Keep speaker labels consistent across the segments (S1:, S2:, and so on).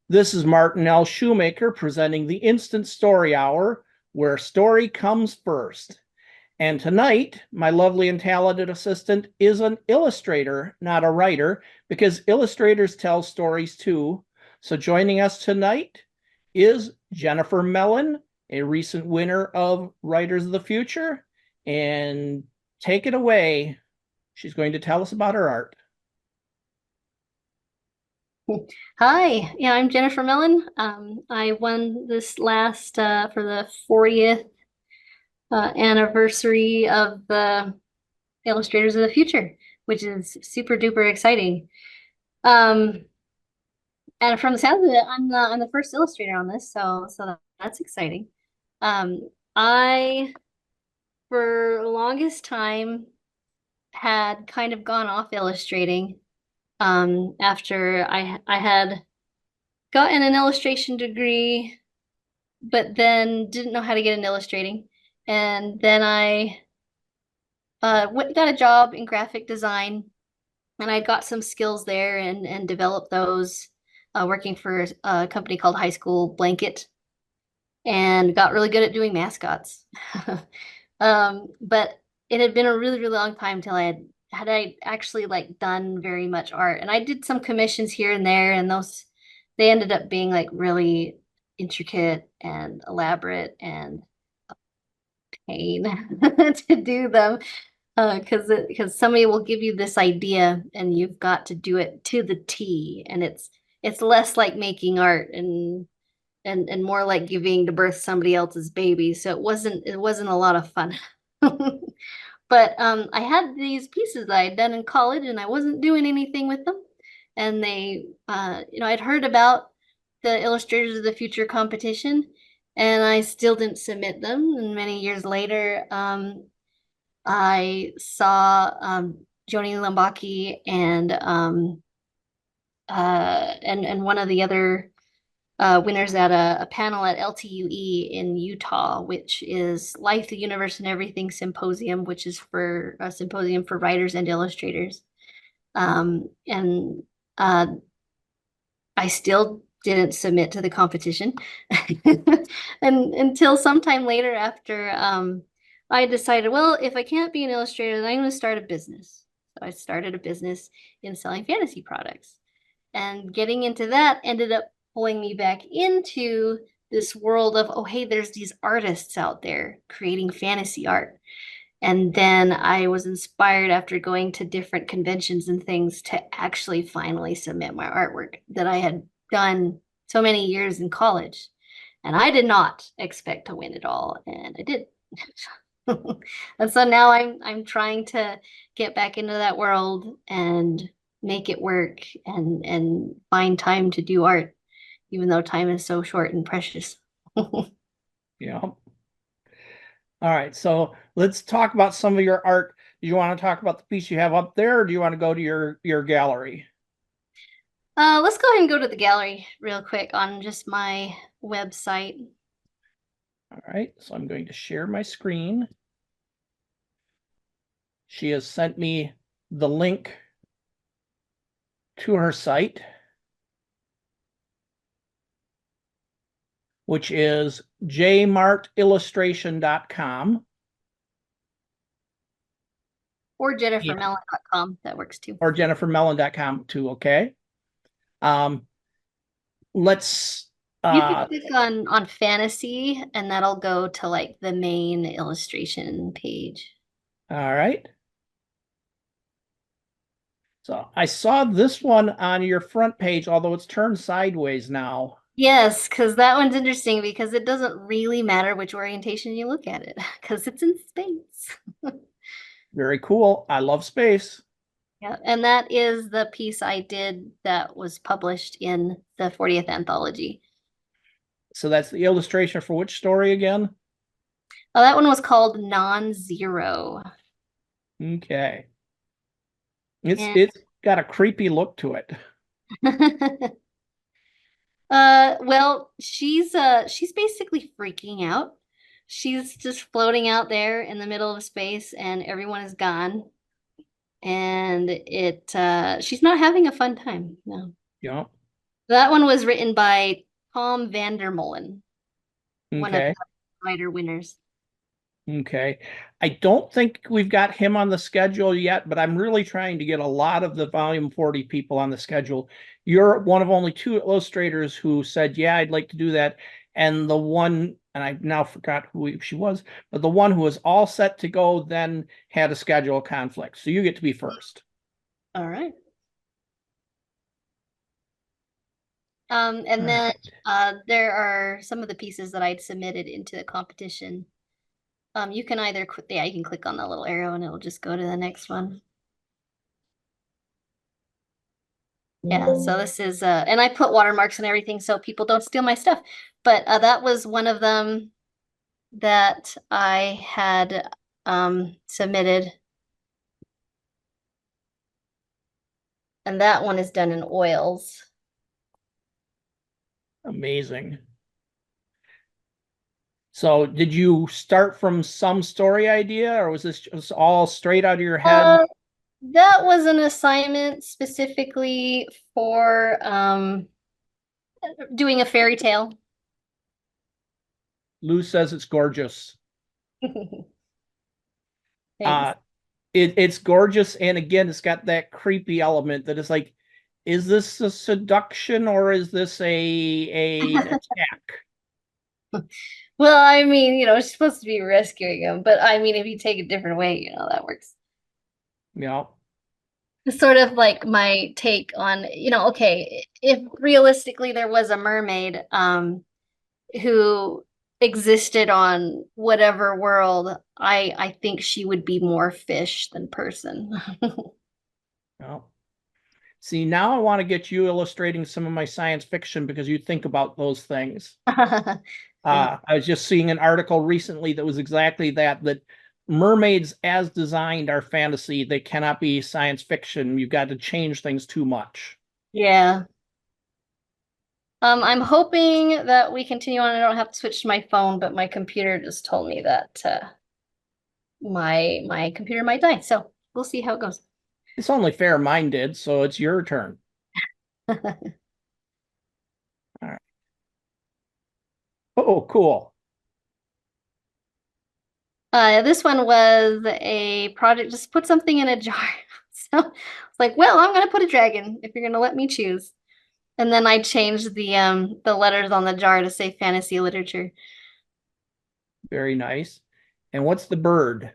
S1: This is Martin L. Shoemaker presenting the Instant Story Hour, where story comes first. And tonight, my lovely and talented assistant is an illustrator, not a writer, because illustrators tell stories too. So joining us tonight is Jennifer Mellin, a recent winner of Writers of the Future. And take it away. She's going to tell us about her art.
S2: Hi, yeah, I'm Jennifer Mellen. I won this last for the 40th anniversary of the Illustrators of the Future, which is super duper exciting. Um, and from the sounds of it, I'm the first illustrator on this, so that's exciting. I for the longest time had kind of gone off illustrating after I had gotten an illustration degree, but then didn't know how to get into illustrating. And then I got a job in graphic design, and I got some skills there and developed those working for a company called High School Blanket, and got really good at doing mascots. But it had been a really, really long time till I actually like done very much art. And I did some commissions here and there, and those they ended up being like really intricate and elaborate and pain to do them. Because somebody will give you this idea and you've got to do it to the T, and it's less like making art and more like giving to birth somebody else's baby. So it wasn't a lot of fun. But I had these pieces that I had done in college, and I wasn't doing anything with them. And I'd heard about the Illustrators of the Future competition, and I still didn't submit them. And many years later, I saw Joni Lambaki and one of the other winners at a panel at LTUE in Utah, which is Life, the Universe, and Everything Symposium, which is for a symposium for writers and illustrators. And I still didn't submit to the competition. And until sometime later after I decided, well, if I can't be an illustrator, then I'm going to start a business. So I started a business in selling fantasy products. And getting into that ended up pulling me back into this world of, oh, hey, there's these artists out there creating fantasy art. And then I was inspired after going to different conventions and things to actually finally submit my artwork that I had done so many years in college. And I did not expect to win it all, and I did. And so now I'm trying to get back into that world and make it work and find time to do art, even though time is so short and precious.
S1: Yeah. All right, so let's talk about some of your art. Do you want to talk about the piece you have up there, or do you want to go to your gallery?
S2: Let's go ahead and go to the gallery real quick on just my website.
S1: All right, so I'm going to share my screen. She has sent me the link to her site, which is jmartillustration.com.
S2: Or
S1: Yeah.
S2: jennifermellon.com. That works too.
S1: Or jennifermellon.com too, okay? Um, let's
S2: You can click on fantasy, and that'll go to like the main illustration page.
S1: all right. So I saw this one on your front page, although it's turned sideways now.
S2: Yes, because that one's interesting because it doesn't really matter which orientation you look at it because it's in space.
S1: Very cool. I love space.
S2: Yeah, and that is the piece I did that was published in the 40th anthology.
S1: So that's the illustration for which story again?
S2: Oh, that one was called Non-Zero.
S1: Okay. It's
S2: And
S1: it's got a creepy look to it.
S2: well, she's basically freaking out. She's just floating out there in the middle of space and everyone is gone. And she's not having a fun time. No.
S1: Yeah.
S2: That one was written by Tom Vandermolen, one of
S1: Okay.
S2: the writer winners.
S1: Okay. I don't think we've got him on the schedule yet, but I'm really trying to get a lot of the Volume 40 people on the schedule. You're one of only two illustrators who said, yeah, I'd like to do that. And the one, and I now forgot who she was, but the one who was all set to go then had a schedule conflict. So you get to be first.
S2: All right.
S1: All
S2: And then
S1: right.
S2: there are some of the pieces that I'd submitted into the competition. You can either yeah, you can click on the little arrow and it'll just go to the next one. Yeah, so this is and I put watermarks and everything so people don't steal my stuff. But that was one of them that I had submitted. And that one is done in oils.
S1: Amazing. So did you start from some story idea or was this just all straight out of your head?
S2: Uh, that was an assignment specifically for doing a fairy tale.
S1: Lou says it's gorgeous.
S2: Thanks.
S1: Uh, it's gorgeous, and again, it's got that creepy element that is like, is this a seduction or is this a attack?
S2: Well, I mean, she's supposed to be rescuing him, but I mean, if you take a different way, that works.
S1: You know,
S2: It's sort of like my take on, okay, if realistically there was a mermaid, who existed on whatever world, I think she would be more fish than person.
S1: you see, now I want to get you illustrating some of my science fiction because you think about those things.
S2: Yeah.
S1: I was just seeing an article recently that was exactly that, that mermaids as designed are fantasy. They cannot be science fiction. You've got to change things too much.
S2: Yeah. I'm hoping that we continue on. I don't have to switch to my phone, but my computer just told me that my computer might die. So we'll see how it goes.
S1: It's only fair mine did, so it's your turn. All right. Oh, cool.
S2: This one was a project, just put something in a jar. So it's like, well, I'm gonna put a dragon if you're gonna let me choose. And then I changed the letters on the jar to say fantasy literature.
S1: Very nice. And what's the bird?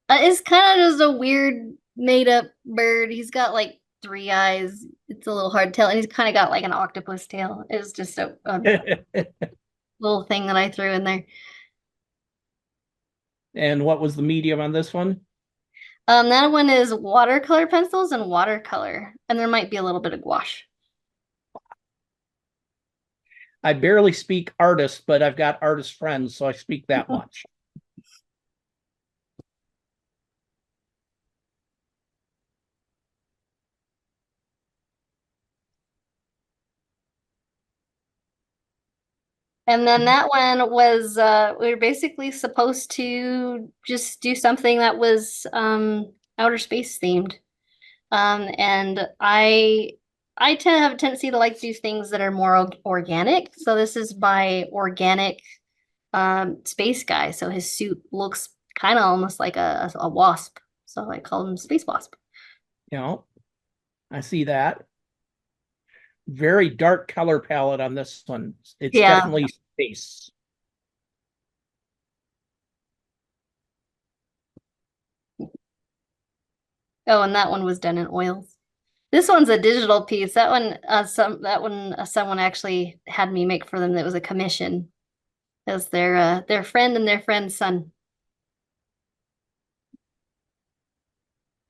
S2: It's kind of just a weird made up bird. He's got like three eyes. It's a little hard to tell. And he's kind of got like an octopus tail. It's just a little thing that I threw in there.
S1: And what was the medium on this one?
S2: That one is watercolor pencils and watercolor. And there might be a little bit of gouache.
S1: I barely speak artist, but I've got artist friends, so I speak that much.
S2: And then that one was we were basically supposed to just do something that was outer space themed. And I tend to have a tendency to like to do things that are more organic. So this is by Organic Space Guy. So his suit looks kind of almost like a wasp. So I call him Space Wasp.
S1: You know, I see that. Very dark color palette on this one. It's
S2: Yeah.
S1: definitely space.
S2: Oh, and that one was done in oils. This one's a digital piece. That one, someone actually had me make for them. That was a commission. As their friend and their friend's son.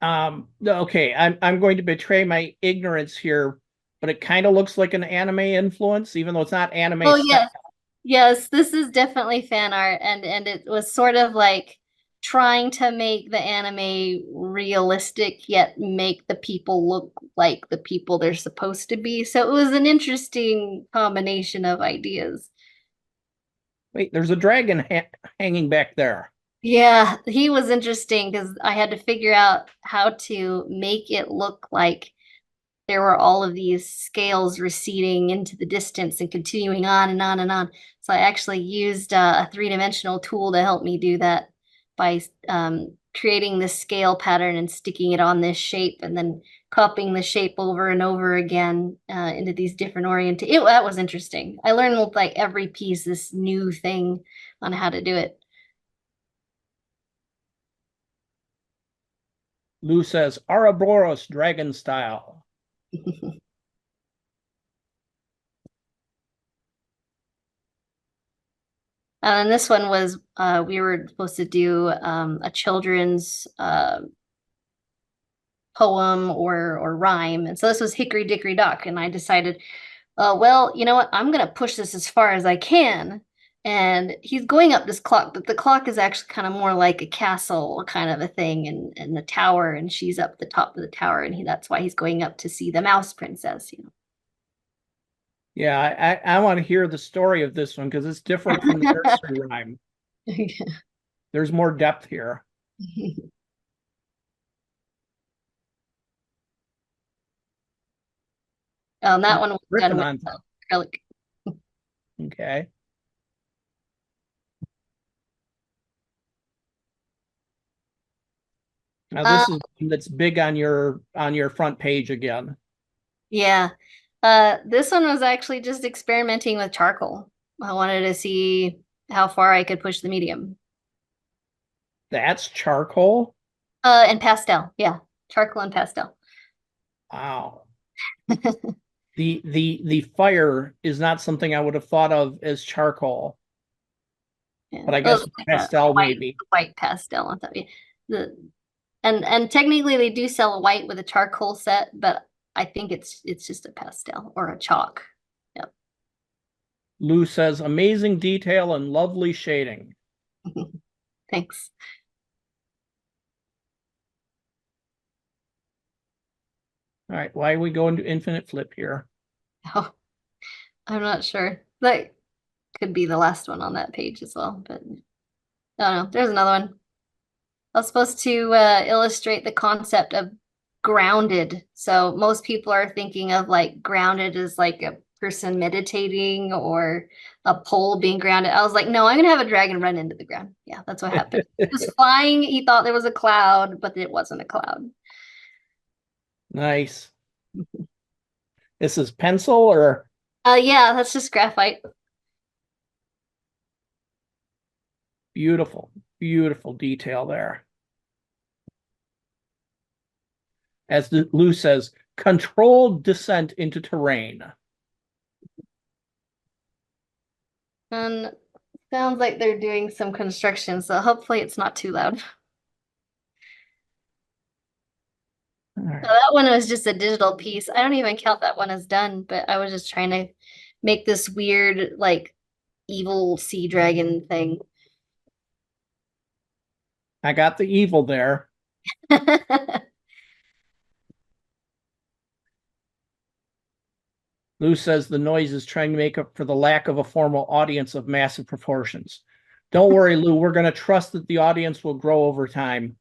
S1: Okay, I'm going to betray my ignorance here, but it kind of looks like an anime influence, even though it's not anime
S2: Oh
S1: style.
S2: yes, yes, this is definitely fan art, and it was sort of like trying to make the anime realistic, yet make the people look like the people they're supposed to be. So it was an interesting combination of ideas.
S1: Wait, there's a dragon hanging back there.
S2: Yeah, he was interesting because I had to figure out how to make it look like there were all of these scales receding into the distance and continuing on and on and on. So I actually used a three-dimensional tool to help me do that by creating this scale pattern and sticking it on this shape and then copying the shape over and over again into these different orientations. That was interesting. I learned with like every piece this new thing on how to do it.
S1: Lou says, Ouroboros dragon style.
S2: And this one was, we were supposed to do a children's poem or rhyme. And so this was Hickory Dickory Dock. And I decided, well, you know what? I'm going to push this as far as I can. And he's going up this clock, but the clock is actually kind of more like a castle kind of a thing and the tower. And she's up the top of the tower. And that's why he's going up to see the mouse princess, you know.
S1: Yeah, I want to hear the story of this one because it's different from the nursery rhyme. There's more depth here.
S2: That one was done
S1: on
S2: with acrylic.
S1: Okay. Now this is one that's big on your front page again.
S2: Yeah. This one was actually just experimenting with charcoal. I wanted to see how far I could push the medium.
S1: That's charcoal?
S2: And pastel. Yeah. Charcoal and pastel.
S1: Wow. The fire is not something I would have thought of as charcoal.
S2: Yeah.
S1: But I guess
S2: like
S1: pastel maybe.
S2: White pastel on top. Yeah. And technically they do sell a white with a charcoal set, but I think it's just a pastel or a chalk. Yep.
S1: Lou says amazing detail and lovely shading.
S2: Thanks.
S1: All right, why are we going to infinite flip here?
S2: Oh, I'm not sure. That could be the last one on that page as well, but I don't know. There's another one. I was supposed to illustrate the concept of grounded. So most people are thinking of like grounded as like a person meditating or a pole being grounded. I was like, no, I'm gonna have a dragon run into the ground. Yeah, that's what happened. He was flying. He thought there was a cloud, but it wasn't a cloud.
S1: Nice. This is pencil or?
S2: Yeah, that's just graphite.
S1: Beautiful, beautiful detail there. As Lou says, controlled descent into terrain.
S2: And sounds like they're doing some construction, so hopefully it's not too loud.
S1: Right.
S2: So that one was just a digital piece. I don't even count that one as done, but I was just trying to make this weird, like, evil sea dragon thing.
S1: I got the evil there. Lou says the noise is trying to make up for the lack of a formal audience of massive proportions. Don't worry, Lou. We're going to trust that the audience will grow over time.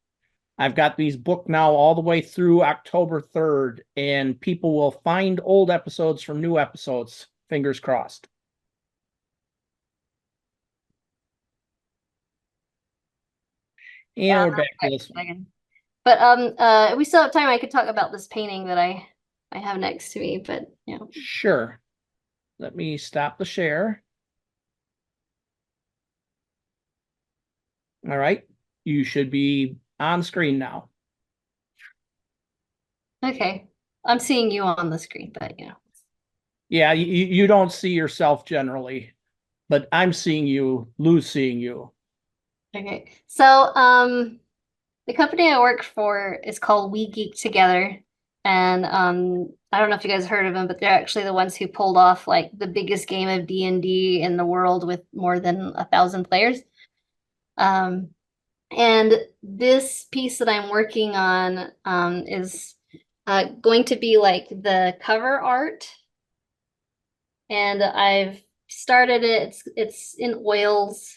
S1: I've got these booked now all the way through October 3rd, and people will find old episodes from new episodes. Fingers crossed. And
S2: Yeah,
S1: we're back to this one.
S2: But we still have time. I could talk about this painting that I have next to me, but you know.
S1: Sure. Let me stop the share. All right. You should be on screen now.
S2: Okay. I'm seeing you on the screen, but you know.
S1: Yeah, you don't see yourself generally, but I'm seeing you, Lou's seeing you.
S2: Okay. So the company I work for is called We Geek Together. And I don't know if you guys heard of them, but they're actually the ones who pulled off like the biggest game of D&D in the world with more than 1,000 players. And this piece that I'm working on is going to be like the cover art. And I've started it. It's in oils.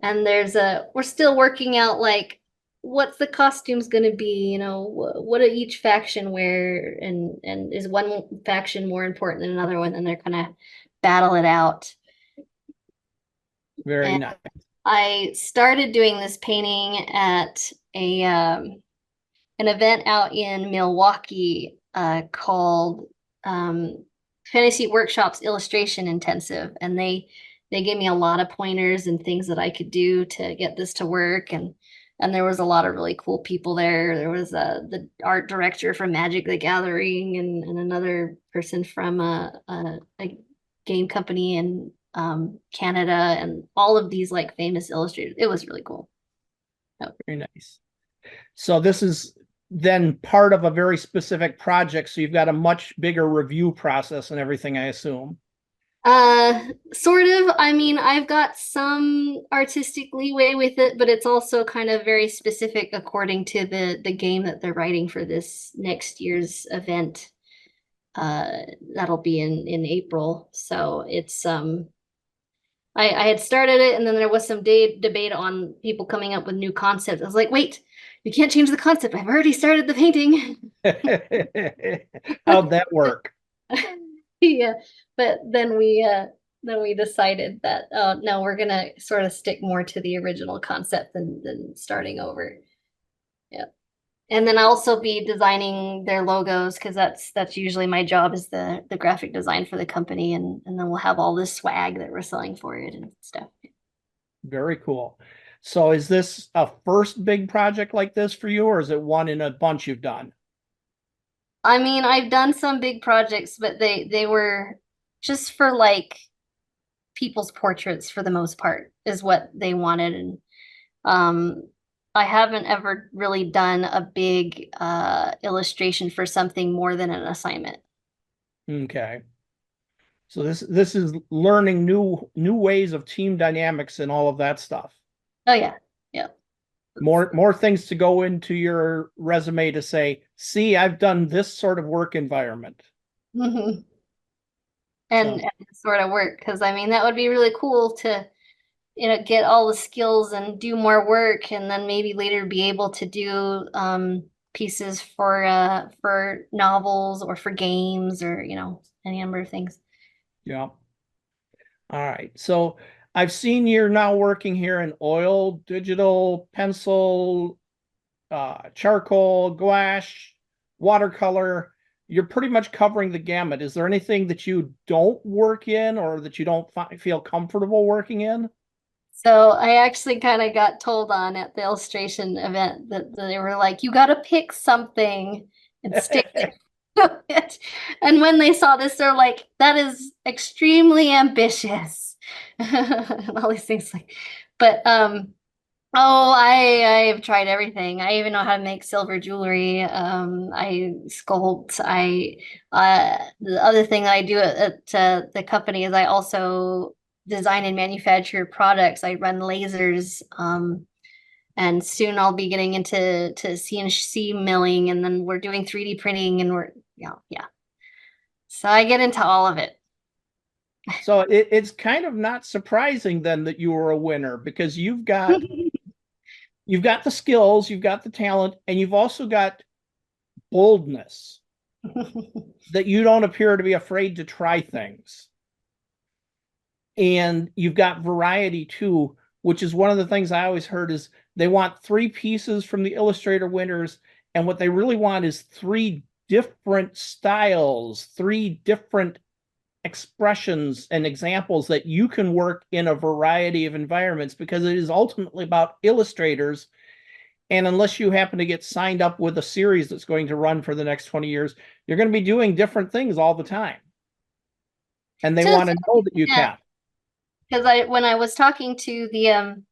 S2: And we're still working out like what's the costumes going to be, what do each faction wear, and is one faction more important than another one, and they're going to battle it out.
S1: Very
S2: And
S1: nice.
S2: I started doing this painting at a an event out in Milwaukee called Fantasy Workshop's Illustration Intensive, and they gave me a lot of pointers and things that I could do to get this to work, and there was a lot of really cool people there. There was the art director from Magic the Gathering, and another person from a game company in Canada, and all of these like famous illustrators. It was really cool. Oh.
S1: Very nice. So this is then part of a very specific project. So you've got a much bigger review process and everything, I assume.
S2: Sort of. I mean, I've got some artistic leeway with it, but it's also kind of very specific according to the game that they're writing for this next year's event. That'll be in April. So it's I had started it, and then there was some debate on people coming up with new concepts. I was like, wait, you can't change the concept. I've already started the painting.
S1: How'd that work?
S2: Yeah, but then we decided that no, we're gonna sort of stick more to the original concept than starting over. Yeah. And then I'll also be designing their logos, because that's usually my job, is the graphic design for the company, and then we'll have all this swag that we're selling for it and stuff.
S1: Very cool. So is this a first big project like this for you, or is it one in a bunch you've done?
S2: I mean, I've done some big projects, but they were just for like people's portraits for the most part is what they wanted. And I haven't ever really done a big illustration for something more than an assignment.
S1: Okay. So this is learning new ways of team dynamics and all of that stuff.
S2: Oh yeah. Yeah.
S1: More things to go into your resume to say, see, I've done this sort of work environment.
S2: Mm-hmm.
S1: So,
S2: And sort of work, because I mean that would be really cool to get all the skills and do more work, and then maybe later be able to do pieces for novels or for games, or any number of things.
S1: yeah. All right. So I've seen you're now working here in oil, digital, pencil, charcoal, gouache, watercolor. You're pretty much covering the gamut. Is there anything that you don't work in, or that you don't feel comfortable working in?
S2: So I actually kind of got told on at the illustration event that they were like, you got to pick something and stick to it. And when they saw this, they're like, that is extremely ambitious. And all these things but oh, I've tried everything. I even know how to make silver jewelry. I sculpt. The other thing that I do at the company is I also design and manufacture products. I run lasers. And soon I'll be getting into CNC milling, and then we're doing 3D printing, and yeah. So I get into all of it.
S1: So it's kind of not surprising then that you were a winner, because you've got the skills, you've got the talent, and you've also got boldness that you don't appear to be afraid to try things. And you've got variety too, which is one of the things I always heard is they want 3 pieces from the Illustrator winners, and what they really want is 3 different styles, 3 different expressions and examples that you can work in a variety of environments, because it is ultimately about illustrators. And unless you happen to get signed up with a series that's going to run for the next 20 years, you're going to be doing different things all the time. And they want to know that you can.
S2: Because when I was talking to the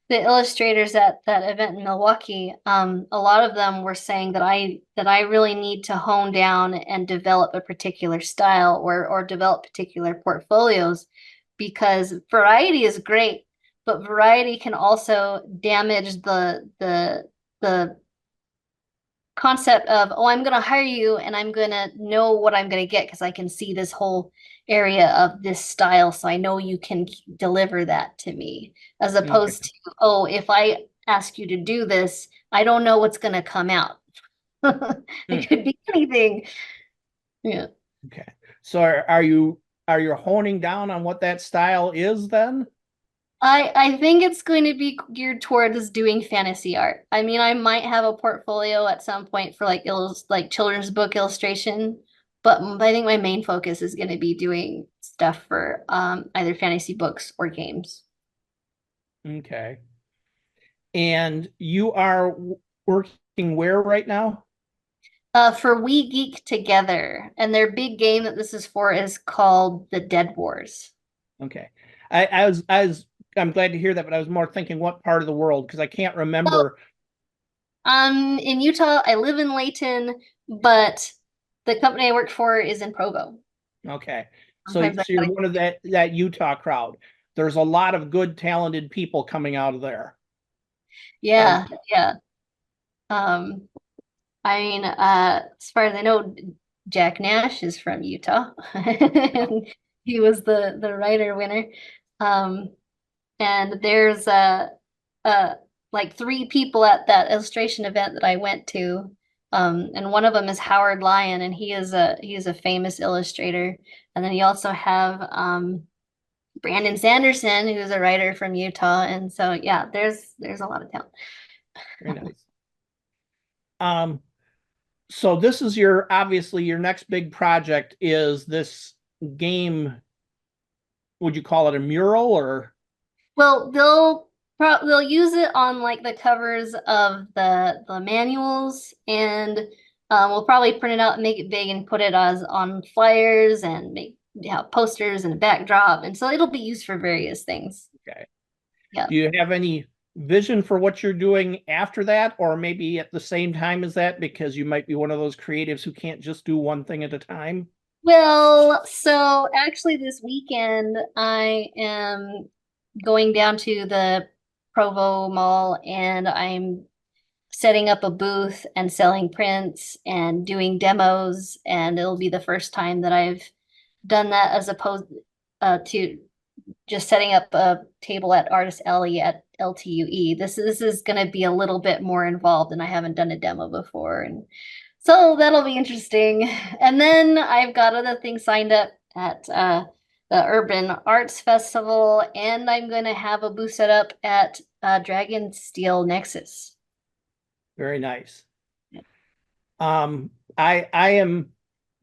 S2: illustrators at that event in Milwaukee, a lot of them were saying that I really need to hone down and develop a particular style, or develop particular portfolios, because variety is great, but variety can also damage the concept of, oh, I'm going to hire you and I'm going to know what I'm going to get because I can see this whole area of this style, so I know you can deliver that to me, as opposed to, oh, if I ask you to do this, I don't know what's going to come out.
S1: Hmm,
S2: It could be anything. Yeah.
S1: okay. So are you honing down on what that style is then?
S2: I think it's going to be geared towards doing fantasy art. I mean, I might have a portfolio at some point for like children's book illustration, but I think my main focus is going to be doing stuff for either fantasy books or games.
S1: Okay. And you are working where right now?
S2: For We Geek Together, and their big game that this is for is called The Dead Wars.
S1: Okay. I'm glad to hear that, but I was more thinking what part of the world because I can't
S2: So,
S1: remember.
S2: in Utah, I live in Layton, but the company I work for is in Provo.
S1: Okay. So
S2: Sometimes I
S1: so you're
S2: gotta,
S1: one of that Utah crowd. There's a lot of good, talented people coming out of there. Um,
S2: yeah, yeah. Um, I mean, as far as I know, Jack Nash is from Utah. And he was the writer winner. Um, and there's uh like three people at that illustration event that I went to. And one of them is Howard Lyon, and he is a famous illustrator. And then you also have Brandon Sanderson, who's a writer from Utah. And so yeah, there's a lot of talent.
S1: very nice. Um, so this is your obviously your next big project is this game. Would you call it a mural or
S2: Well, they'll use it on like the covers of the manuals, and we'll probably print it out and make it big and put it as on flyers and make posters and a backdrop, and so it'll be used for various things.
S1: okay?
S2: Yeah.
S1: Do you have any vision for what you're doing after that, or maybe at the same time as that, because you might be one of those creatives who can't just do one thing at a time?
S2: Well, so actually this weekend I am going down to the Provo Mall and I'm setting up a booth and selling prints and doing demos, and it'll be the first time that I've done that as opposed to just setting up a table at Artist Alley at LTUE. This is going to be a little bit more involved, and I haven't done a demo before, and so that'll be interesting. And then I've got other things signed up at the Urban Arts Festival, and I'm going to have a booth set up at Dragon Steel Nexus.
S1: Very nice. I am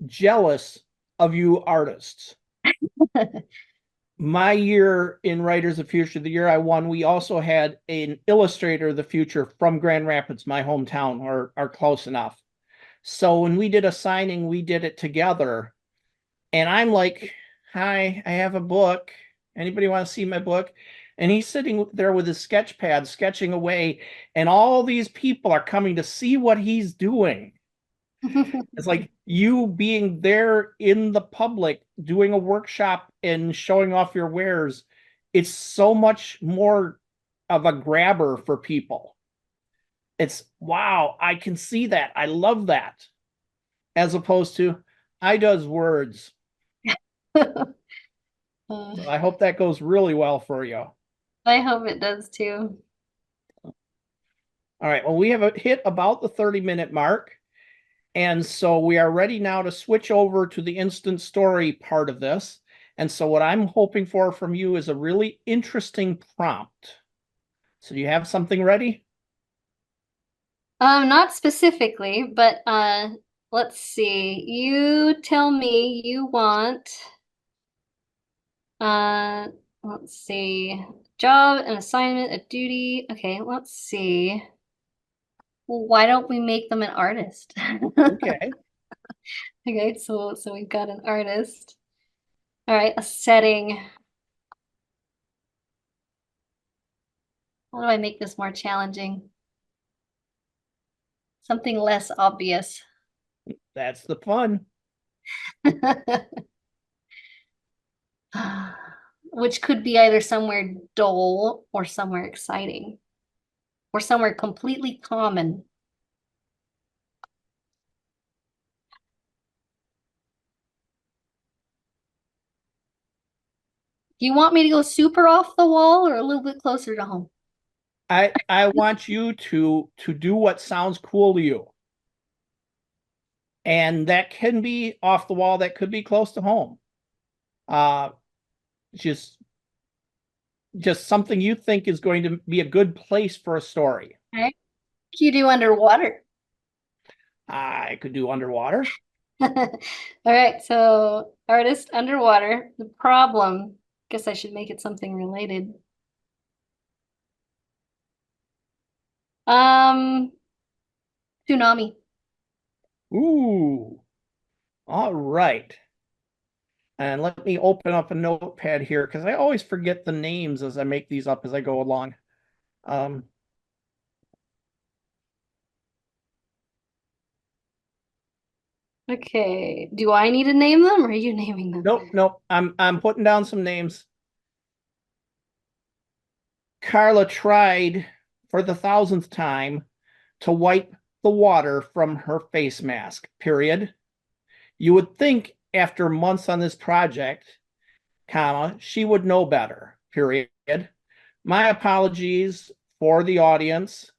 S1: jealous of you artists. My year in Writers of Future, the year I won, we also had an illustrator of the future from Grand Rapids, my hometown, or are close enough. So when we did a signing, we did it together. And I'm like, hi, I have a book. Anybody want to see my book? And he's sitting there with his sketch pad, sketching away, and all these people are coming to see what he's doing. It's like you being there in the public, doing a workshop and showing off your wares. It's so much more of a grabber for people. It's wow, I can see that. I love that. As opposed to, I does words. So I hope that goes really well for you.
S2: I hope it does too.
S1: All right. Well, we have hit about the 30-minute mark. And so we are ready now to switch over to the instant story part of this. And so what I'm hoping for from you is a really interesting prompt. So do you have something ready?
S2: Not specifically, but let's see. You tell me you want uh let's see. Job, an assignment, a duty. Okay, let's see. Well, why don't we make them an artist?
S1: Okay.
S2: Okay, so we've got an artist. All right, a setting. How do I make this more challenging? Something less obvious.
S1: That's the fun.
S2: Which could be either somewhere dull or somewhere exciting or somewhere completely common. Do you want me to go super off the wall or a little bit closer to home?
S1: I want you to do what sounds cool to you. And that can be off the wall, that could be close to home. Uh just just something you think is going to be a good place for a story.
S2: Okay. You do underwater.
S1: I could do underwater.
S2: All right, so artist underwater. The problem, guess I should make it something related. Um, tsunami.
S1: Ooh, all right. And let me open up a notepad here because I always forget the names as I make these up as I go along. Um,
S2: Okay, do I need to name them or are you naming them?
S1: nope. I'm putting down some names. Carla tried for the 1000th time to wipe the water from her face mask, period. You would think after months on this project, comma, she would know better, period. My apologies for the audience,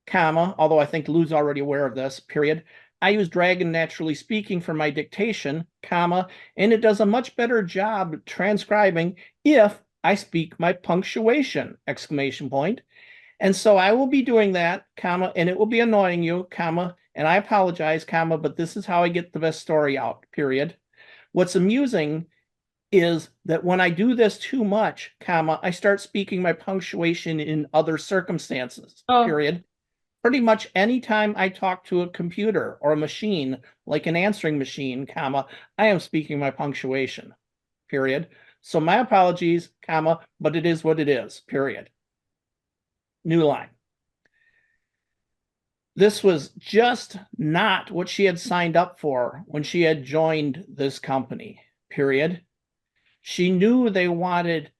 S1: comma, although I think Lou's already aware of this, period. I use Dragon Naturally Speaking for my dictation, comma, and it does a much better job transcribing if I speak my punctuation, exclamation point. And so I will be doing that, comma, and it will be annoying you, comma, and I apologize, comma, but this is how I get the best story out, period. What's amusing is that when I do this too much, comma, I start speaking my punctuation in other circumstances,
S2: Oh,
S1: period. Pretty much anytime I talk to a computer or a machine, like an answering machine, comma, I am speaking my punctuation, period. So my apologies, comma, but it is what it is, period. New line. This was just not what she had signed up for when she had joined this company, period. She knew they wanted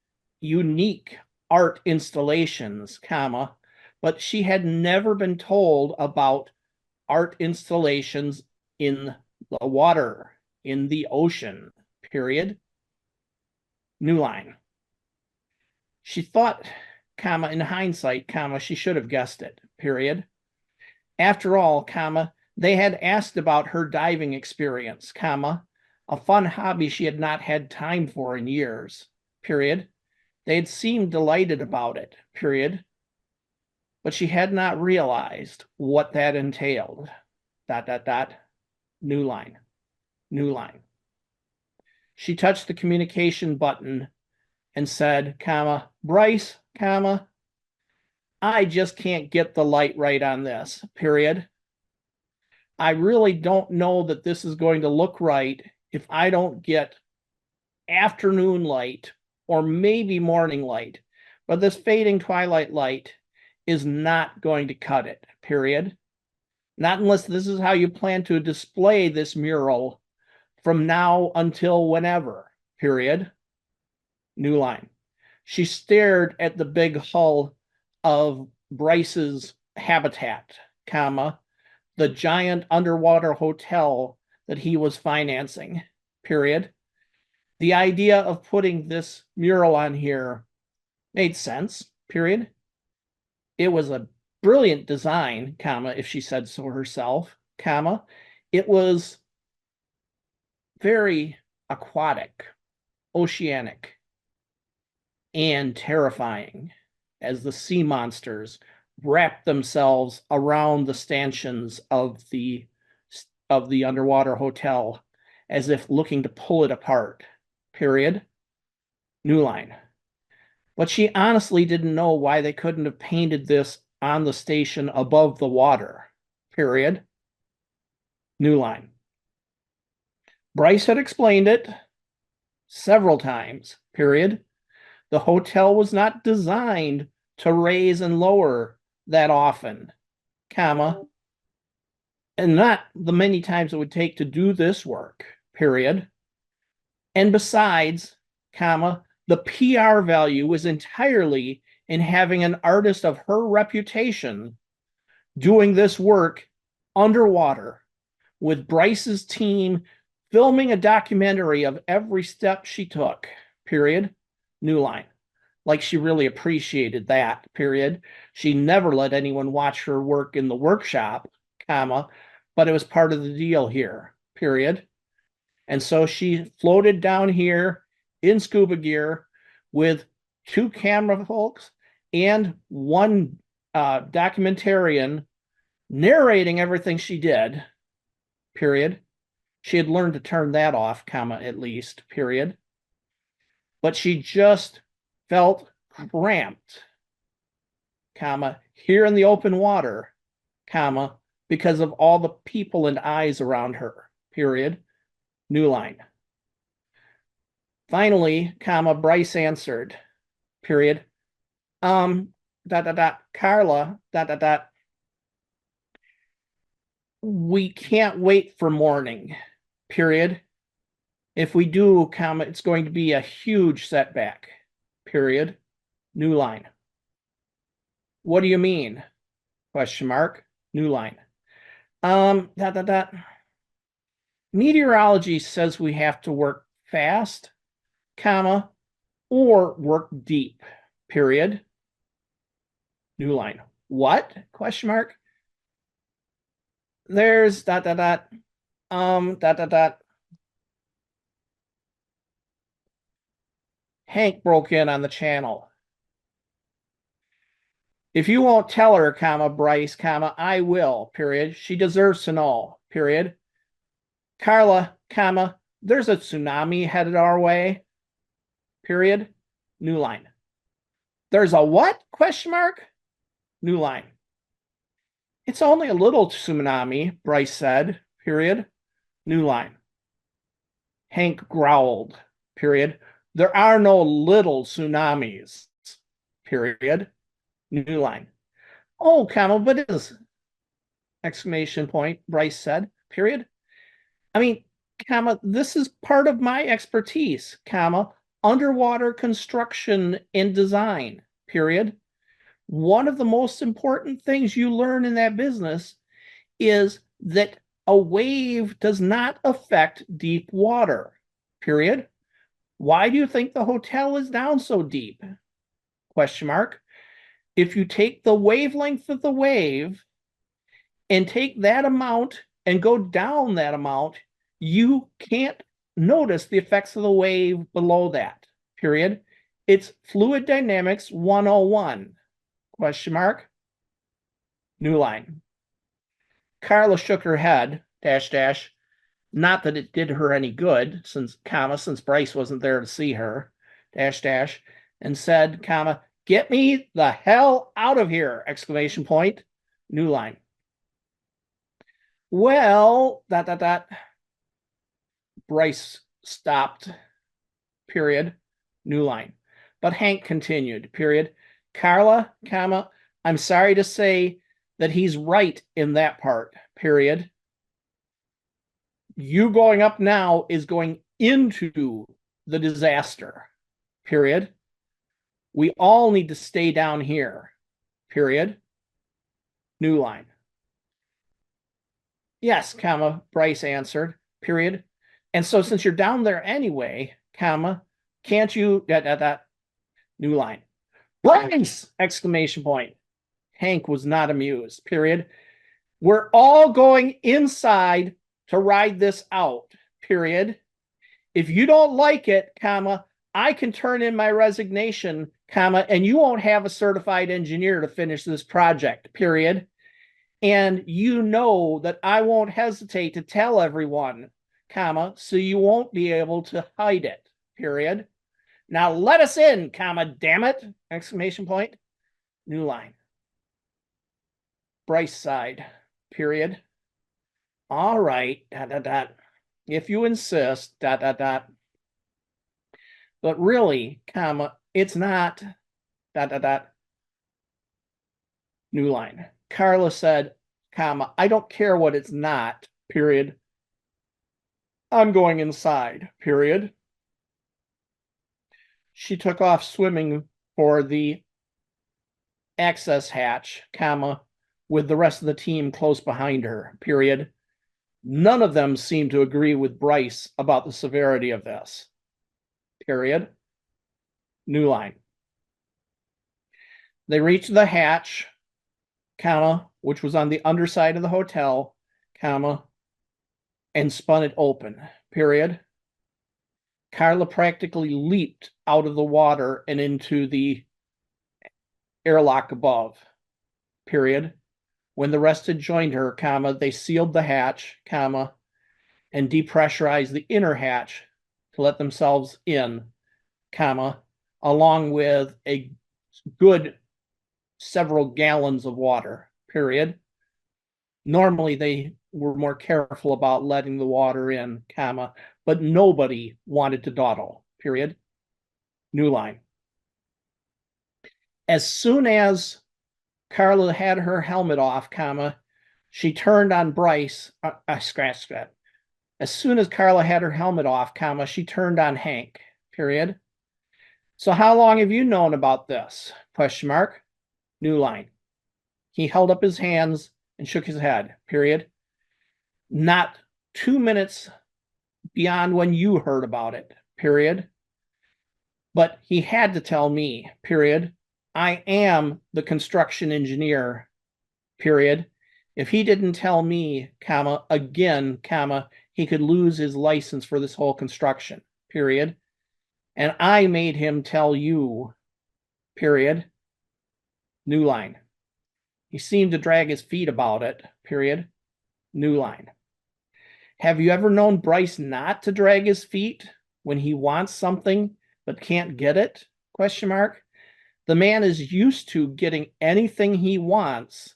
S1: unique art installations, comma, but she had never been told about art installations in the water, in the ocean, period. New line. She thought, comma, in hindsight, comma, she should have guessed it, period. After all, comma, they had asked about her diving experience, comma, a fun hobby she had not had time for in years, period. They had seemed delighted about it, period. But she had not realized what that entailed. Dot, dot, dot. New line. New line. She touched the communication button and said, comma, Bryce, comma, I just can't get the light right on this, period. I really don't know that this is going to look right if I don't get afternoon light or maybe morning light. But this fading twilight light is not going to cut it, period. Not unless this is how you plan to display this mural from now until whenever, period. New line. She stared at the big hull of Bryce's habitat, comma, the giant underwater hotel that he was financing, period. The idea of putting this mural on here made sense, period. It was a brilliant design, comma, if she said so herself, comma. It was very aquatic, oceanic, and terrifying as the sea monsters wrapped themselves around the stanchions of the underwater hotel as if looking to pull it apart. Period. New line. But she honestly didn't know why they couldn't have painted this on the station above the water. Period. New line. Bryce had explained it several times. Period. The hotel was not designed to raise and lower that often, comma, and not the many times it would take to do this work, period. And besides, comma, the PR value was entirely in having an artist of her reputation doing this work underwater with Bryce's team filming a documentary of every step she took, period. New line. like she really appreciated that, period. She never let anyone watch her work in the workshop, comma, but it was part of the deal here, period. And so she floated down here in scuba gear with 2 camera folks and 1 documentarian narrating everything she did, period. She had learned to turn that off, comma, at least, period. But she just felt cramped, comma, here in the open water, comma, because of all the people and eyes around her, period. New line. Finally, comma, Bryce answered, period. Carla, we can't wait for morning, period. If we do, comma, it's going to be a huge setback, period. New line. What do you mean? Question mark. New line. Meteorology says we have to work fast, comma, or work deep, period. New line. What? Question mark. There's ... Hank broke in on the channel. If you won't tell her, comma, Bryce, comma, I will, period. She deserves to know, period. Carla, comma, there's a tsunami headed our way, period. New line. There's a what? Question mark. New line. It's only a little tsunami, Bryce said, period. New line. Hank growled, period. There are no little tsunamis, period. New line. Oh, comma, but it is, exclamation point, Bryce said, period. I mean, comma, this is part of my expertise, comma, underwater construction and design, period. One of the most important things you learn in that business is that a wave does not affect deep water, period. Why do you think the hotel is down so deep? Question mark. If you take the wavelength of the wave and take that amount and go down that amount, you can't notice the effects of the wave below that, period. It's fluid dynamics 101, question mark. New line. Carla shook her head, dash, dash. Not that it did her any good, since, comma, since Bryce wasn't there to see her, dash, dash, and said, comma, get me the hell out of here, exclamation point. New line. Well, ... Bryce stopped, period. New line. But Hank continued, period. Carla, comma, I'm sorry to say that he's right in that part, period. You going up now is going into the disaster, period. We all need to stay down here, period. New line. Yes, comma, Bryce answered, period. And so since you're down there anyway, comma, can't you, ... New line. Bryce! Exclamation point. Hank was not amused, period. We're all going inside to ride this out, period. If you don't like it, comma, I can turn in my resignation, comma, and you won't have a certified engineer to finish this project, period. And you know that I won't hesitate to tell everyone, comma, so you won't be able to hide it, period. Now let us in, comma, damn it, exclamation point. New line. Bryce sighed, period. All right, ... If you insist, ... But really, comma, it's not, ... New line. Carla said, comma, I don't care what it's not, period. I'm going inside, period. She took off swimming for the access hatch, comma, with the rest of the team close behind her, period. None of them seemed to agree with Bryce about the severity of this, period. New line. They reached the hatch, comma, which was on the underside of the hotel, comma, and spun it open, period. Carla practically leaped out of the water and into the airlock above, period. When the rest had joined her, comma, they sealed the hatch, comma, and depressurized the inner hatch to let themselves in, comma, along with a good several gallons of water, period. Normally they were more careful about letting the water in, comma, but nobody wanted to dawdle, period. New line. As soon as Carla had her helmet off, comma, she turned on Bryce. Scratch that. As soon as Carla had her helmet off, comma, she turned on Hank, period. So how long have you known about this? Question mark. New line. He held up his hands and shook his head, period. Not 2 minutes beyond when you heard about it, period. But he had to tell me, period. I am the construction engineer, period. If he didn't tell me, comma, again, comma, he could lose his license for this whole construction, period. And I made him tell you, period. New line. He seemed to drag his feet about it, period. New line. Have you ever known Bryce not to drag his feet when he wants something but can't get it? Question mark. The man is used to getting anything he wants,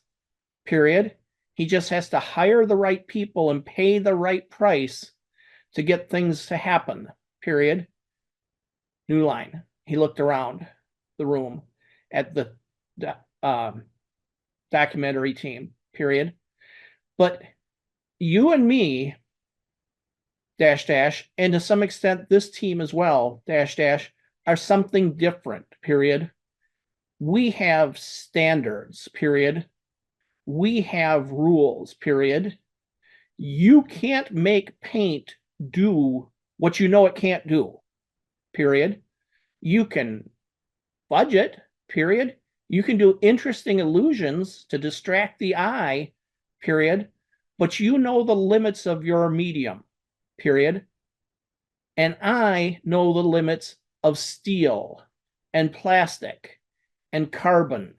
S1: period. He just has to hire the right people and pay the right price to get things to happen, period. New line. He looked around the room at the documentary team, period. But you and me, dash, dash, and to some extent this team as well, dash, dash, are something different, period. We have standards, period. We have rules, period. You can't make paint do what you know it can't do, period. You can budget, period. You can do interesting illusions to distract the eye, period. But you know the limits of your medium, period. And I know the limits of steel and plastic and carbon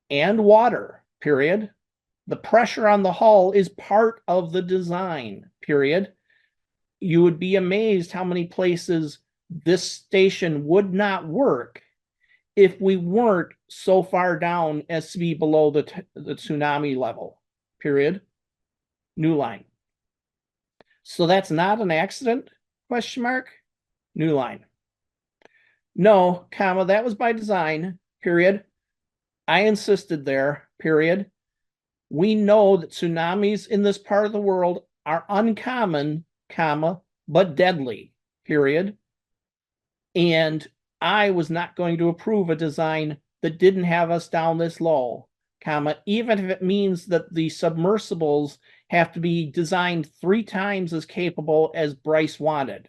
S1: and water, period. The pressure on the hull is part of the design, period. You would be amazed how many places this station would not work if we weren't so far down as to be below the tsunami level, period. New line. So that's not an accident? Question mark. New line. No, comma, that was by design, period. I insisted there, period. We know that tsunamis in this part of the world are uncommon, comma, but deadly, period. And I was not going to approve a design that didn't have us down this low, comma, even if it means that the submersibles have to be designed 3 times as capable as Bryce wanted,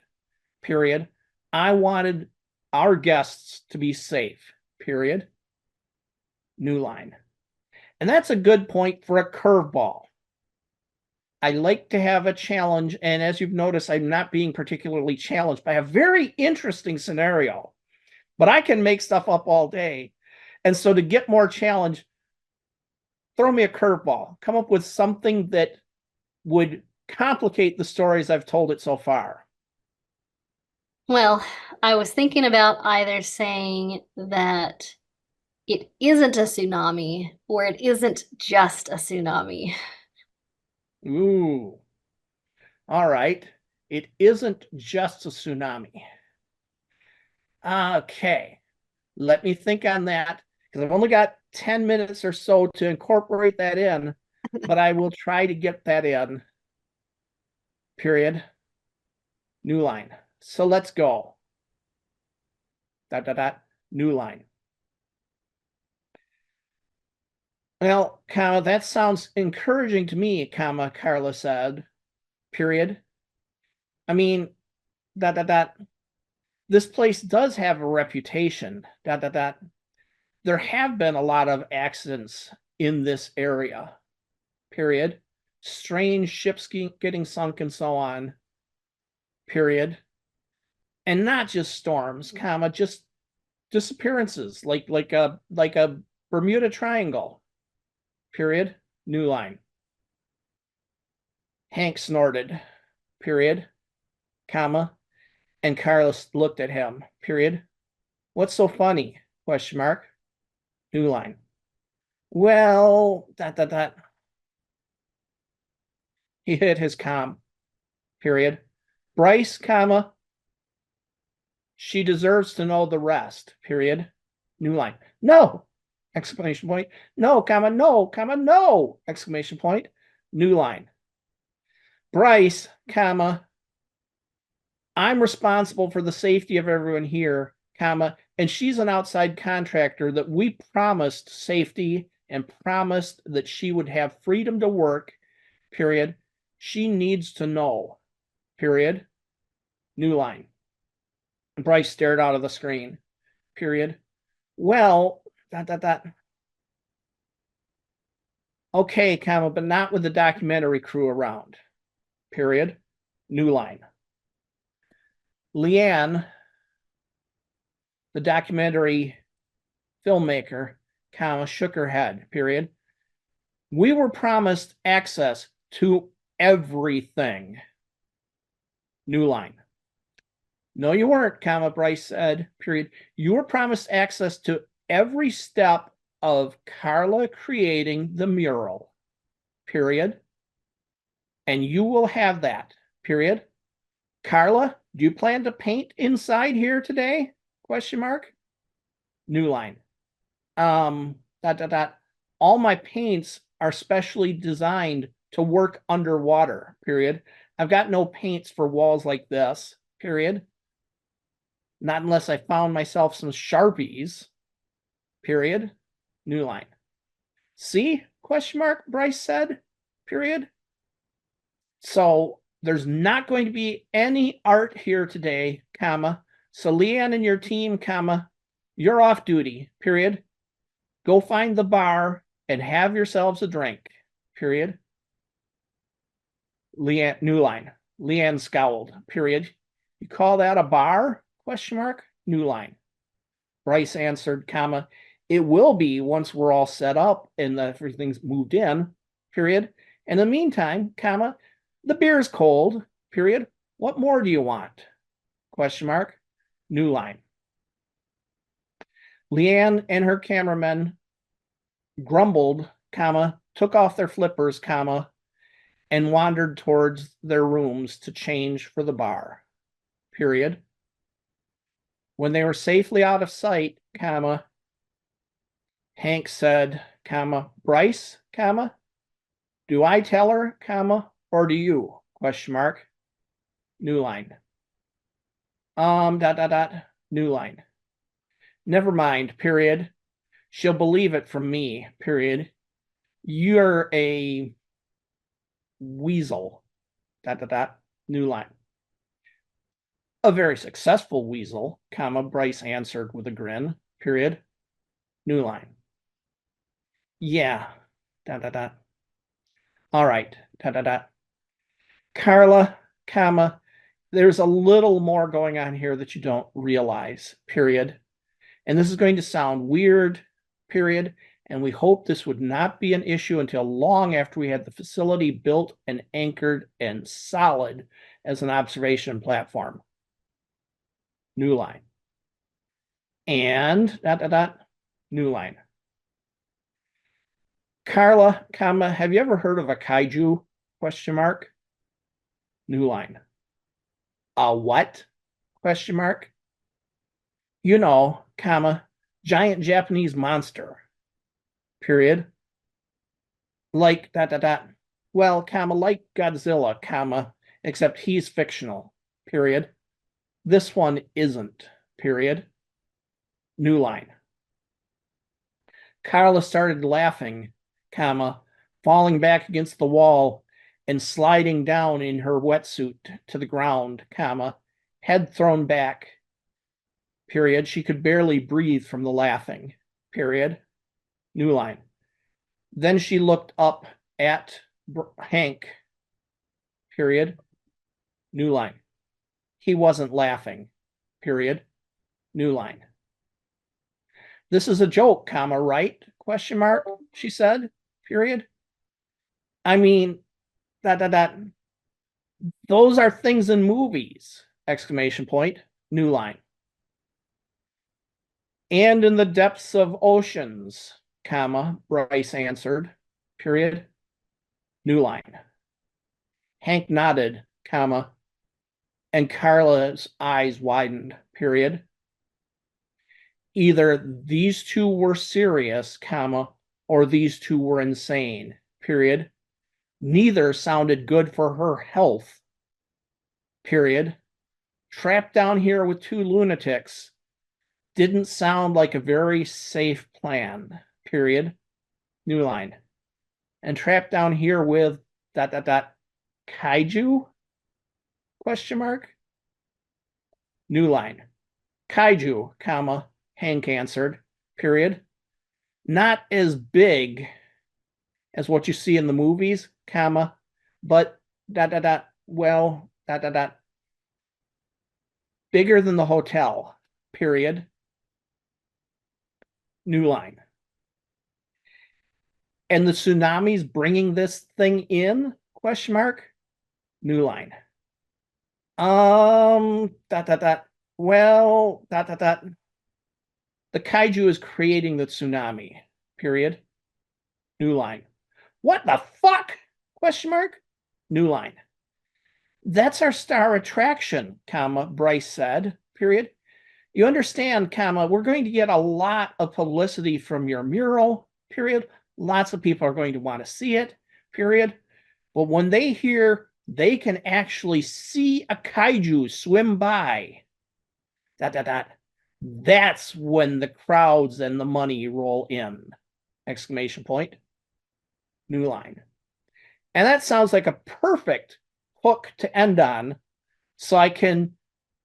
S1: period. I wanted our guests to be safe, period. New line. And that's a good point for a curveball. I like to have a challenge, and as you've noticed, I'm not being particularly challenged by a very interesting scenario, but I can make stuff up all day. And so to get more challenge, throw me a curveball. Come up with something that would complicate the stories I've told it so far.
S2: Well, I was thinking about either saying that it isn't a tsunami or it isn't just a tsunami.
S1: Ooh. All right. It isn't just a tsunami. Okay. Let me think on that because I've only got 10 minutes or so to incorporate that in, but I will try to get that in. Period. New line. So let's go. Dot, dot, dot. New line. Well, comma, that sounds encouraging to me, comma, Carla said. Period. I mean, dot, dot, dot. This place does have a reputation, dot, dot, dot. there have been a lot of accidents in this area, period. Strange ships getting sunk and so on, period. And not just storms, comma, just disappearances, like a Bermuda Triangle, period. New line. Hank snorted, period, comma, and Carlos looked at him, period. What's so funny? Question mark. New line. Well, dot. He hit his comm, period. Bryce, comma, she deserves to know the rest, period. New line. No! Exclamation point. No, comma, no, comma, no! Exclamation point. New line. Bryce, comma, I'm responsible for the safety of everyone here, comma, and she's an outside contractor that we promised safety and promised that she would have freedom to work, period. She needs to know, period. New line. Bryce stared out of the screen, period. Well, dot. Okay, comma, but not with the documentary crew around, period. New line. Leanne, the documentary filmmaker, comma, shook her head, period. We were promised access to everything. New line. No, you weren't, comma, Bryce said, period. You were promised access to every step of Carla creating the mural, period. And you will have that, period. Carla, do you plan to paint inside here today? Question mark. New line. Dot. All my paints are specially designed to work underwater, period. I've got no paints for walls like this, period. Not unless I found myself some Sharpies, period. New line. See? Question mark, Bryce said, period. So there's not going to be any art here today, comma. So Leanne and your team, comma, you're off duty, period. Go find the bar and have yourselves a drink, period. Leanne, new line. Leanne scowled, period. You call that a bar? Question mark. New line. Bryce answered, comma, it will be once we're all set up and everything's moved in, period. In the meantime, comma, the beer's cold, period. What more do you want? Question mark. New line. Leanne and her cameramen grumbled, comma, took off their flippers, comma, and wandered towards their rooms to change for the bar, period. When they were safely out of sight, comma, Hank said, comma, Bryce, comma, do I tell her, comma, or do you? Question mark. New line. New line. Never mind, period. She'll believe it from me, period. You're a weasel, new line. A very successful weasel, comma, Bryce answered with a grin, period. New line. Yeah, All right, Carla, comma, there's a little more going on here that you don't realize, period. And this is going to sound weird, period. And we hope this would not be an issue until long after we had the facility built and anchored and solid as an observation platform. New line. And new line. Carla, comma, have you ever heard of a kaiju? Question mark. New line. A what? Question mark. You know, comma, giant Japanese monster. Period. Like well, comma, like Godzilla, comma, except he's fictional. Period. This one isn't. Period. New line. Carla started laughing, comma, falling back against the wall and sliding down in her wetsuit to the ground, comma, head thrown back, period. She could barely breathe from the laughing, period, new line. Then she looked up at Hank, period, new line. He wasn't laughing, period, new line. This is a joke, comma, right? Question mark, she said, period. I mean, that. Those are things in movies, exclamation point, new line. And in the depths of oceans, comma, Bryce answered, period, new line. Hank nodded, comma, and Carla's eyes widened, period. Either these two were serious, comma, or these two were insane, period. Neither sounded good for her health, period. Trapped down here with two lunatics didn't sound like a very safe plan, period, new line. And trapped down here with ... kaiju, question mark, new line. Kaiju, comma, Hank answered, period. Not as big as what you see in the movies, comma, but ... well, ... bigger than the hotel, period, new line. And the tsunami's bringing this thing in, question mark, new line. Well, ... the kaiju is creating the tsunami, period, new line. What the fuck, question mark, new line. That's our star attraction, comma, Bryce said, period. You understand, comma, we're going to get a lot of publicity from your mural, period. Lots of people are going to want to see it, period. But when they hear they can actually see a kaiju swim by, ... that's when the crowds and the money roll in, exclamation point, new line. And that sounds like a perfect hook to end on, so I can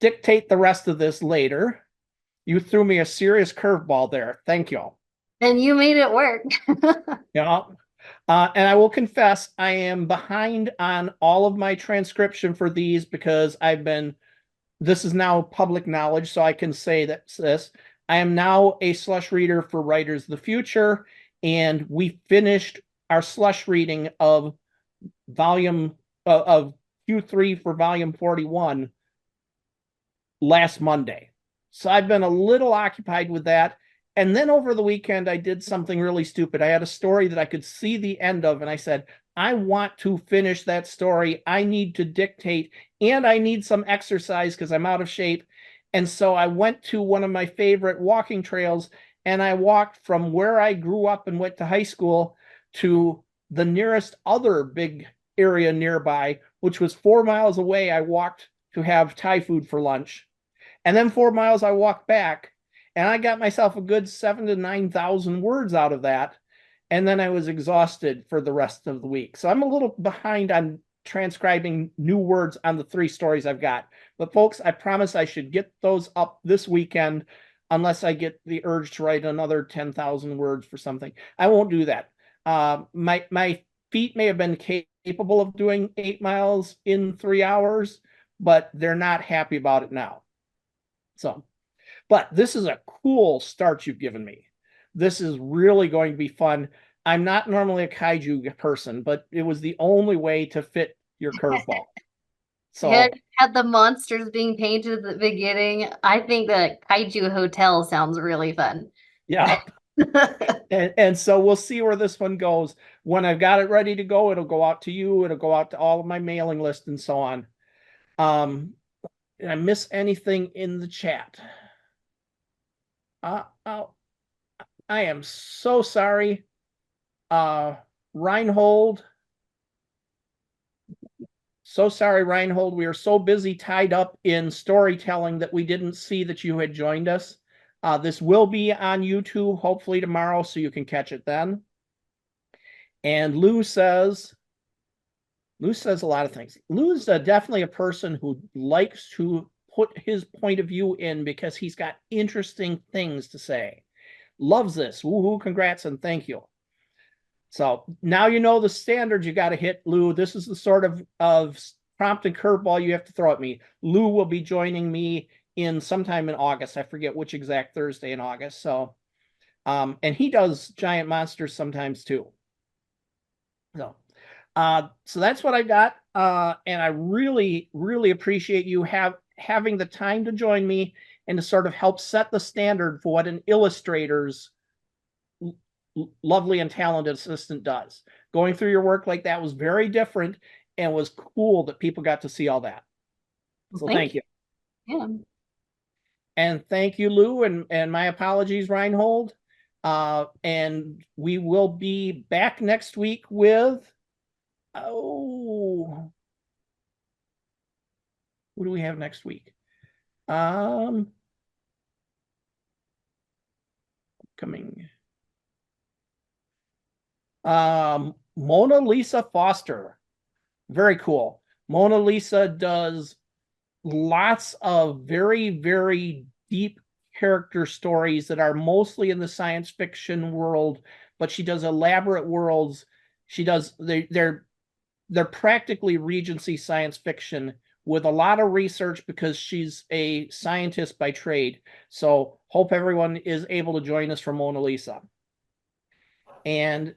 S1: dictate the rest of this later. You threw me a serious curveball there. Thank you.
S2: And you made it work.
S1: Yeah. And I will confess, I am behind on all of my transcription for these because this is now public knowledge, so I can say that I am now a slush reader for Writers of the Future, and we finished our slush reading of of Q3 for volume 41 last Monday. So I've been a little occupied with that. And then over the weekend, I did something really stupid. I had a story that I could see the end of, and I said, I want to finish that story. I need to dictate, and I need some exercise because I'm out of shape. And so I went to one of my favorite walking trails, and I walked from where I grew up and went to high school to the nearest other big area nearby, which was 4 miles away. I walked to have Thai food for lunch. And then 4 miles I walked back, and I got myself a good 7,000 to 9,000 words out of that. And then I was exhausted for the rest of the week. So I'm a little behind on transcribing new words on the 3 stories I've got. But folks, I promise I should get those up this weekend unless I get the urge to write another 10,000 words for something. I won't do that. My feet may have been capable of doing 8 miles in 3 hours, but they're not happy about it now. So, but this is a cool start you've given me. This is really going to be fun. I'm not normally a kaiju person, but it was the only way to fit your curveball. So
S2: had the monsters being painted at the beginning. I think the kaiju hotel sounds really fun.
S1: Yeah. and so we'll see where this one goes. When I've got it ready to go, it'll go out to you. It'll go out to all of my mailing list and so on. Did I miss anything in the chat? I am so sorry. Reinhold. So sorry, Reinhold. We are so busy tied up in storytelling that we didn't see that you had joined us. This will be on YouTube, hopefully tomorrow, so you can catch it then. And Lou says a lot of things. Lou's definitely a person who likes to put his point of view in because he's got interesting things to say. loves this. Woohoo, congrats and thank you. So now you know the standards you got to hit, Lou. This is the sort of prompt and curveball you have to throw at me. Lou will be joining me in sometime in August. I forget which exact Thursday in August. So, and he does giant monsters sometimes too. So that's what I got. And I really, really appreciate you having the time to join me and to sort of help set the standard for what an illustrator's lovely and talented assistant does. Going through your work like that was very different and was cool that people got to see all that. So thank you.
S2: Yeah.
S1: And thank you, Lou, and my apologies, Reinhold. And we will be back next week with, what do we have next week? Coming. Mona Lisa Foster. Very cool. Mona Lisa does lots of very, very deep character stories that are mostly in the science fiction world, but she does elaborate worlds. She does, they're practically Regency science fiction with a lot of research because she's a scientist by trade. So hope everyone is able to join us for Mona Lisa. And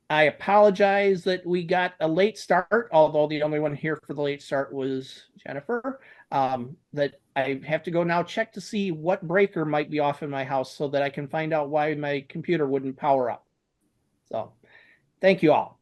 S1: I apologize that we got a late start, although the only one here for the late start was Jennifer. That I have to go now check to see what breaker might be off in my house so that I can find out why my computer wouldn't power up. So thank you all.